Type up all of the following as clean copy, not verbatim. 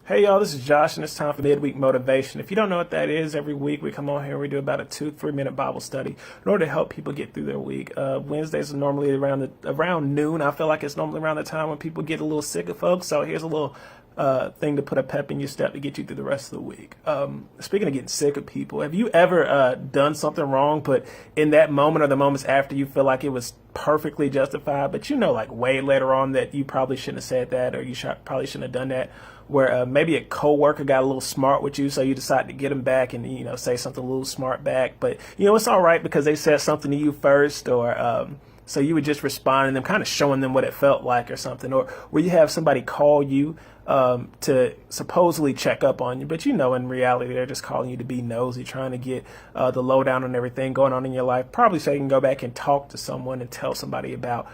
Hey y'all, this is Josh and it's time for Midweek Motivation. If you don't know what that is, every week we come on here and we do about a 2-3 minute Bible study in order to help people get through their week. Wednesdays are normally around noon. I feel like it's normally around the time when people get a little sick of folks. So here's a little thing to put a pep in your step to get you through the rest of the week. Speaking of getting sick of people, have you ever done something wrong, but in that moment or the moments after you feel like it was perfectly justified, but you know, like way later on that you probably shouldn't have said that, or probably shouldn't have done that, where maybe a coworker got a little smart with you, so you decide to get them back and, you know, say something a little smart back, but you know, it's all right because they said something to you first, or so you would just respond and them kind of showing them what it felt like or something, or where you have somebody call you to supposedly check up on you, but you know, in reality, they're just calling you to be nosy, trying to get the lowdown on everything going on in your life, probably so you can go back and talk to someone and tell somebody about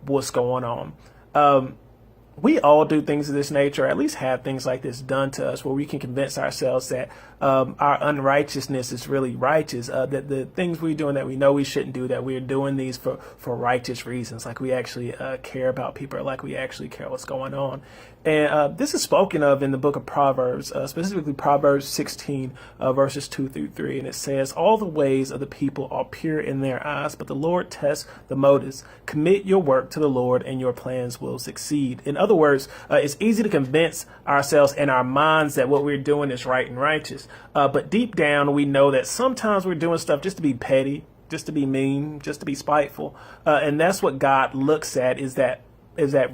what's going on. We all do things of this nature, or at least have things like this done to us, where we can convince ourselves that our unrighteousness is really righteous, that the things we're doing that we know we shouldn't do, that we're doing these for righteous reasons, like we actually care about people, or like we actually care what's going on. And this is spoken of in the book of Proverbs, specifically Proverbs 16, verses 2-3. And it says, "All the ways of the people are pure in their eyes, but the Lord tests the motives. Commit your work to the Lord and your plans will succeed." In other words, it's easy to convince ourselves in our minds that what we're doing is right and righteous. But deep down, we know that sometimes we're doing stuff just to be petty, just to be mean, just to be spiteful. And that's what God looks at, is that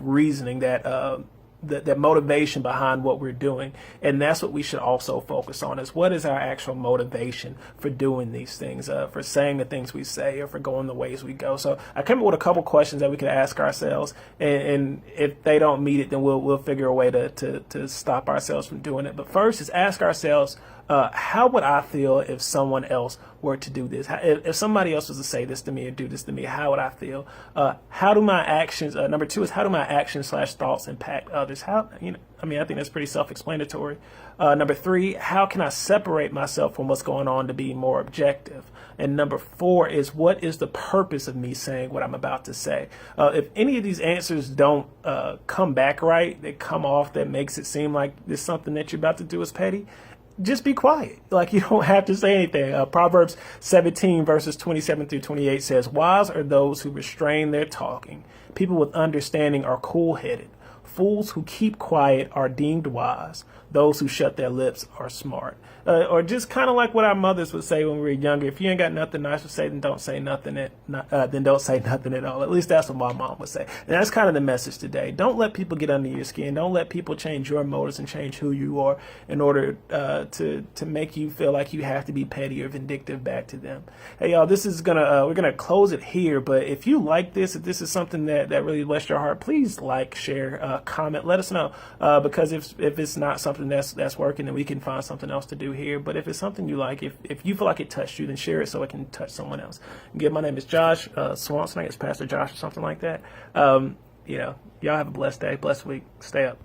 reasoning, that motivation behind what we're doing. And that's what we should also focus on, is what is our actual motivation for doing these things, for saying the things we say, or for going the ways we go. So I came up with a couple questions that we could ask ourselves, and if they don't meet it, then we'll figure a way to stop ourselves from doing it. But first is ask ourselves, how would I feel if someone else were to do this? If somebody else was to say this to me or do this to me, how would I feel? How do my actions, number two is, how do my actions/thoughts impact others? I think that's pretty self-explanatory. Number three, how can I separate myself from what's going on to be more objective? And number four is, what is the purpose of me saying what I'm about to say? If any of these answers don't come back right, they come off that makes it seem like this something that you're about to do is petty, just be quiet. Like, you don't have to say anything. Proverbs 17 verses 27-28 says, "Wise are those who restrain their talking. People with understanding are cool-headed. Fools who keep quiet are deemed wise. Those who shut their lips are smart." Or just kind of like what our mothers would say when we were younger: if you ain't got nothing nice to say, then don't say nothing. Then don't say nothing at all. At least that's what my mom would say. And that's kind of the message today. Don't let people get under your skin. Don't let people change your motives and change who you are in order to make you feel like you have to be petty or vindictive back to them. Hey y'all, this is we're gonna close it here. But if you like this, if this is something that really blessed your heart, please like, share, comment, let us know. Because if it's not something that's working, then we can find something else to do here. But if it's something you like, if you feel like it touched you, then share it so it can touch someone else. Again, my name is Josh Swanson. I guess Pastor Josh or something like that. Y'all have a blessed day, blessed week. Stay up.